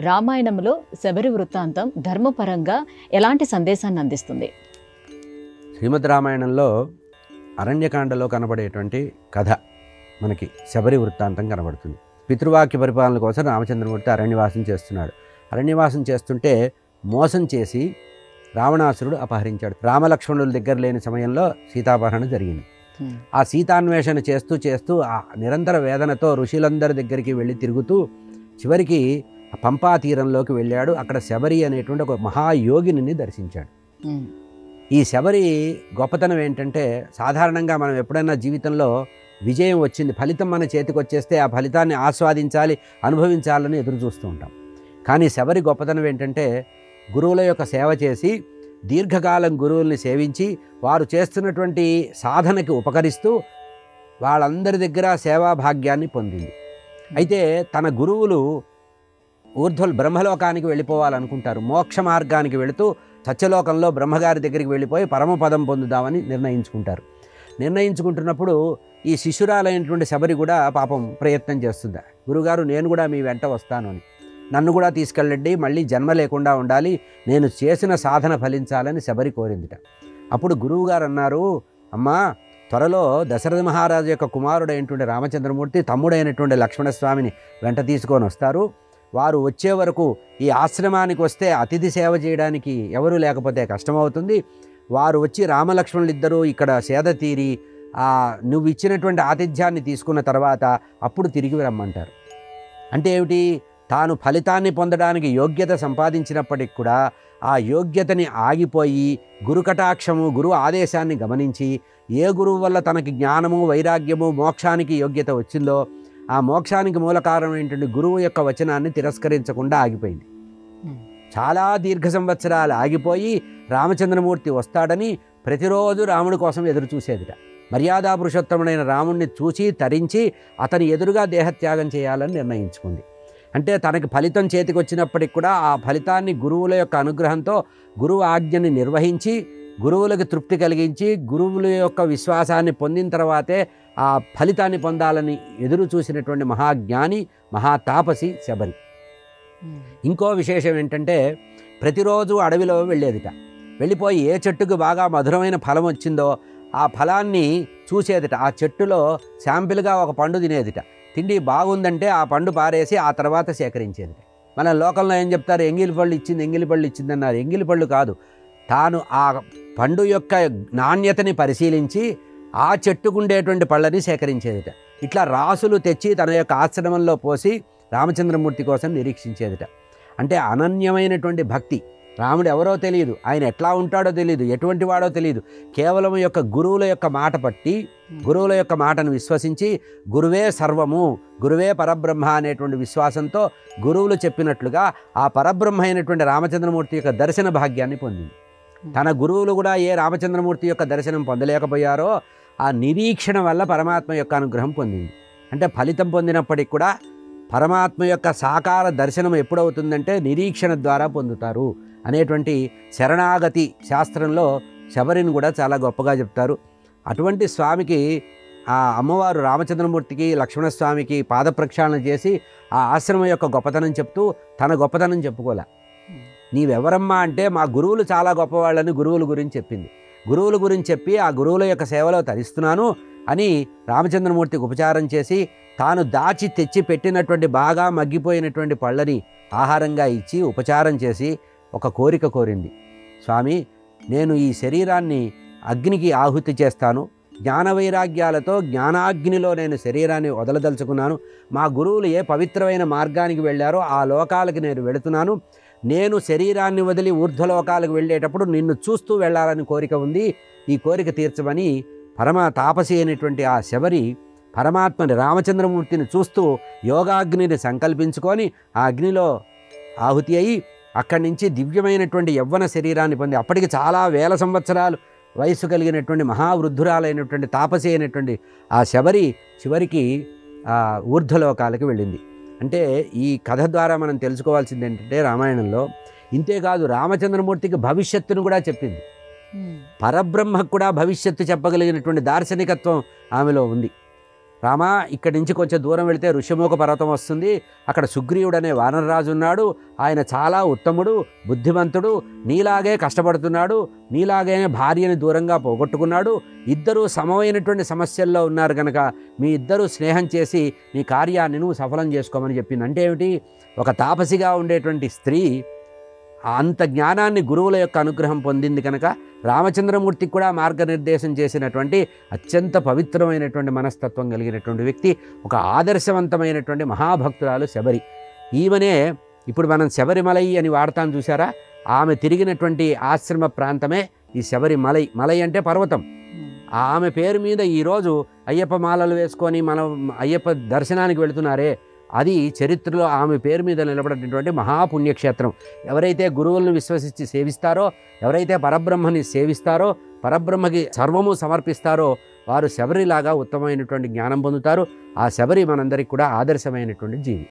రామాయణంలో శబరి వృత్తాంతం ధర్మపరంగా ఎలాంటి సందేశాన్ని అందిస్తుంది? శ్రీమద్ రామాయణంలో అరణ్యకాండలో కనబడేటువంటి కథ మనకి శబరి వృత్తాంతం కనబడుతుంది. పితృవాక్య పరిపాలన కోసం రామచంద్రమూర్తి అరణ్యవాసం చేస్తున్నాడు. అరణ్యవాసం చేస్తుంటే మోసం చేసి రావణాసురుడు అపహరించాడు. రామలక్ష్మణుల దగ్గర లేని సమయంలో సీతాపహరణ జరిగింది. ఆ సీతాన్వేషణ చేస్తూ చేస్తూ ఆ నిరంతర వేదనతో ఋషులందరి దగ్గరికి వెళ్ళి తిరుగుతూ చివరికి పంపా తీరంలోకి వెళ్ళాడు. అక్కడ శబరి అనేటువంటి ఒక మహాయోగిని దర్శించాడు. ఈ శబరి గొప్పతనం ఏంటంటే, సాధారణంగా మనం ఎప్పుడైనా జీవితంలో విజయం వచ్చింది, ఫలితం మన చేతికి వచ్చేస్తే ఆ ఫలితాన్ని ఆస్వాదించాలి, అనుభవించాలని ఎదురు చూస్తూ ఉంటాం. కానీ శబరి గొప్పతనం ఏంటంటే, గురువుల యొక్క సేవ చేసి దీర్ఘకాలం గురువుల్ని సేవించి వారు చేస్తున్నటువంటి సాధనకి ఉపకరిస్తూ వాళ్ళందరి దగ్గర సేవా భాగ్యాన్ని పొందింది. అయితే తన గురువులు బ్రహ్మలోకానికి వెళ్ళిపోవాలనుకుంటారు. మోక్ష మార్గానికి వెళుతూ సత్యలోకంలో బ్రహ్మగారి దగ్గరికి వెళ్ళిపోయి పరమపదం పొందుదామని నిర్ణయించుకుంటున్నప్పుడు ఈ శిష్యురాలైనటువంటి శబరి కూడా పాపం ప్రయత్నం చేస్తుంది. గురుగారు, నేను కూడా మీ వెంట వస్తాను అని, నన్ను కూడా తీసుకెళ్ళండి, మళ్ళీ జన్మ లేకుండా ఉండాలి, నేను చేసిన సాధన ఫలించాలని శబరి కోరిందిట. అప్పుడు గురువుగారు అన్నారు, అమ్మా, త్వరలో దశరథ మహారాజు యొక్క కుమారుడైనటువంటి రామచంద్రమూర్తి తమ్ముడైనటువంటి లక్ష్మణస్వామిని వెంట తీసుకొని వస్తారు. వారు వచ్చే వరకు ఈ ఆశ్రమానికి వస్తే అతిథి సేవ చేయడానికి ఎవరూ లేకపోతే కష్టమవుతుంది. వారు వచ్చి రామలక్ష్మణులు ఇద్దరూ ఇక్కడ సేద తీరి నువ్వు ఇచ్చినటువంటి ఆతిథ్యాన్ని తీసుకున్న తర్వాత అప్పుడు తిరిగి రమ్మంటారు. అంటే ఏమిటి? తాను ఫలితాన్ని పొందడానికి యోగ్యత సంపాదించినప్పటికి కూడా ఆ యోగ్యతని ఆగిపోయి గురుకటాక్షము, గురువు ఆదేశాన్ని గమనించి ఏ గురువు వల్ల తనకి జ్ఞానము, వైరాగ్యము, మోక్షానికి యోగ్యత వచ్చిందో ఆ మోక్షానికి మూల కారణం ఏంటంటే గురువు యొక్క వచనాన్ని తిరస్కరించకుండా ఆగిపోయింది. చాలా దీర్ఘ సంవత్సరాలు ఆగిపోయి రామచంద్రమూర్తి వస్తాడని ప్రతిరోజు రాముడి కోసం ఎదురు చూసేదిట. మర్యాదా పురుషోత్తముడైన రాముడిని చూసి తరించి అతని ఎదురుగా దేహత్యాగం చేయాలని నిర్ణయించుకుంది. అంటే తనకి ఫలితం చేతికి వచ్చినప్పటికి కూడా ఆ ఫలితాన్ని గురువుల యొక్క అనుగ్రహంతో గురువు ఆజ్ఞని నిర్వహించి గురువులకు తృప్తి కలిగించి గురువుల యొక్క విశ్వాసాన్ని పొందిన తర్వాతే ఆ ఫలితాన్ని పొందాలని ఎదురు చూసినటువంటి మహాజ్ఞాని, మహాతాపసి శబరి. ఇంకో విశేషం ఏంటంటే, ప్రతిరోజు అడవిలో వెళ్ళేదిట. వెళ్ళిపోయి ఏ చెట్టుకు బాగా మధురమైన ఫలం వచ్చిందో ఆ ఫలాన్ని చూసేదిట. ఆ చెట్టులో శాంపిల్గా ఒక పండు తినేదిట. తిండి బాగుందంటే ఆ పండు పారేసి ఆ తర్వాత సేకరించేదిట. మన లోకంలో ఏం చెప్తారు? ఎంగిలిపళ్ళు ఇచ్చింది అన్నారు. ఎంగిలిపళ్ళు కాదు, తాను ఆ పండు యొక్క నాణ్యతని పరిశీలించి ఆ చెట్టుకుండేటువంటి పళ్ళని సేకరించేదిట. ఇట్లా రాసులు తెచ్చి తన యొక్క ఆశ్రమంలో పోసి రామచంద్రమూర్తి కోసం నిరీక్షించేదిట. అంటే అనన్యమైనటువంటి భక్తి. రాముడు ఎవరో తెలియదు, ఆయన ఎట్లా ఉంటాడో తెలియదు, ఎటువంటి వాడో తెలియదు. కేవలం యొక్క గురువుల యొక్క మాట పట్టి, గురువుల యొక్క మాటను విశ్వసించి గురువే సర్వము, గురువే పరబ్రహ్మ అనేటువంటి విశ్వాసంతో గురువులు చెప్పినట్లుగా ఆ పరబ్రహ్మ అయినటువంటి రామచంద్రమూర్తి యొక్క దర్శన భాగ్యాన్ని పొందింది. తన గురువులు కూడా ఏ రామచంద్రమూర్తి యొక్క దర్శనం పొందలేకపోయారో ఆ నిరీక్షణ వల్ల పరమాత్మ యొక్క అనుగ్రహం పొందింది. అంటే ఫలితం పొందినప్పటికి కూడా పరమాత్మ యొక్క సాకార దర్శనం ఎప్పుడవుతుందంటే నిరీక్షణ ద్వారా పొందుతారు అనేటువంటి శరణాగతి శాస్త్రంలో శబరిని కూడా చాలా గొప్పగా చెప్తారు. అటువంటి స్వామికి ఆ అమ్మవారు రామచంద్రమూర్తికి, లక్ష్మణస్వామికి పాద ప్రక్షాళన చేసి ఆ ఆశ్రమం యొక్క గొప్పతనం చెప్తూ తన గొప్పతనం చెప్పుకోలే. నీవెవరమ్మా అంటే మా గురువులు చాలా గొప్పవాళ్ళని గురువుల గురించి చెప్పింది. గురువుల గురించి చెప్పి ఆ గురువుల యొక్క సేవలో తరిస్తున్నాను అని రామచంద్రమూర్తికి ఉపచారం చేసి తాను దాచి తెచ్చి పెట్టినటువంటి బాగా మగ్గిపోయినటువంటి పళ్ళని ఆహారంగా ఇచ్చి ఉపచారం చేసి ఒక కోరిక కోరింది. స్వామి, నేను ఈ శరీరాన్ని అగ్నికి ఆహుతి చేస్తాను, జ్ఞాన వైరాగ్యాలతో జ్ఞానాగ్నిలో నేను శరీరాన్ని వదలదలుచుకున్నాను. మా గురువులు ఏ పవిత్రమైన మార్గానికి వెళ్ళారో ఆ లోకాలకి నేను వెళుతున్నాను. నేను శరీరాన్ని వదిలి ఊర్ధ్వలోకాలకు వెళ్ళేటప్పుడు నిన్ను చూస్తూ వెళ్ళాలని కోరిక ఉంది, ఈ కోరిక తీర్చమని పరమ తాపసి అయినటువంటి ఆ శబరి పరమాత్మని, రామచంద్రమూర్తిని చూస్తూ యోగాగ్నిని సంకల్పించుకొని ఆ అగ్నిలో ఆహుతి అయి అక్కడి నుంచి దివ్యమైనటువంటి యవ్వన శరీరాన్ని పొంది అప్పటికి చాలా వేల సంవత్సరాలు వయస్సు కలిగినటువంటి మహావృద్ధురాలైనటువంటి తాపసి అయినటువంటి ఆ శబరి చివరికి ఊర్ధ్వలోకాలకి వెళ్ళింది. అంటే ఈ కథ ద్వారా మనం తెలుసుకోవాల్సింది ఏంటంటే, రామాయణంలో ఇంతేకాదు రామచంద్రమూర్తికి భవిష్యత్తును కూడా చెప్పింది. పరబ్రహ్మకు కూడా భవిష్యత్తు చెప్పగలిగినటువంటి దార్శనికత్వం ఆమెలో ఉంది. రామా ఇక్కడి నుంచి కొంచెం దూరం వెళితే ఋషిముఖ పర్వతం వస్తుంది, అక్కడ సుగ్రీవుడు అనే వానరరాజు ఉన్నాడు, ఆయన చాలా ఉత్తముడు, బుద్ధిమంతుడు, నీలాగే కష్టపడుతున్నాడు, నీలాగే భార్యని దూరంగా పోగొట్టుకున్నాడు, ఇద్దరూ సమమైనటువంటి సమస్యల్లో ఉన్నారు కనుక మీ ఇద్దరూ స్నేహం చేసి నీ కార్యాన్ని నువ్వు సఫలం చేసుకోమని చెప్పింది. అంటే ఏమిటి, ఒక తాపసిగా ఉండేటువంటి స్త్రీ అంత జ్ఞానాన్ని గురువుల యొక్క అనుగ్రహం పొందింది కనుక రామచంద్రమూర్తికి కూడా మార్గనిర్దేశం చేసినటువంటి అత్యంత పవిత్రమైనటువంటి మనస్తత్వం కలిగినటువంటి వ్యక్తి, ఒక ఆదర్శవంతమైనటువంటి మహాభక్తురాలు శబరి. ఈమెనే ఇప్పుడు మనం శబరిమలై అని వాడతాం చూసారా, ఆమె తిరిగినటువంటి ఆశ్రమ ప్రాంతమే ఈ శబరిమలై. మలై అంటే పర్వతం. ఆమె పేరు మీద ఈరోజు అయ్యప్ప మాలలు వేసుకొని మనం అయ్యప్ప దర్శనానికి వెళుతున్నారే, అది చరిత్రలో ఆమె పేరు మీద నిలబడినటువంటి మహాపుణ్యక్షేత్రం. ఎవరైతే గురువులను విశ్వసించి సేవిస్తారో, ఎవరైతే పరబ్రహ్మని సేవిస్తారో, పరబ్రహ్మకి సర్వము సమర్పిస్తారో వారు శబరిలాగా ఉత్తమమైనటువంటి జ్ఞానం పొందుతారు. ఆ శబరి మనందరికీ కూడా ఆదర్శమైనటువంటి జీవి.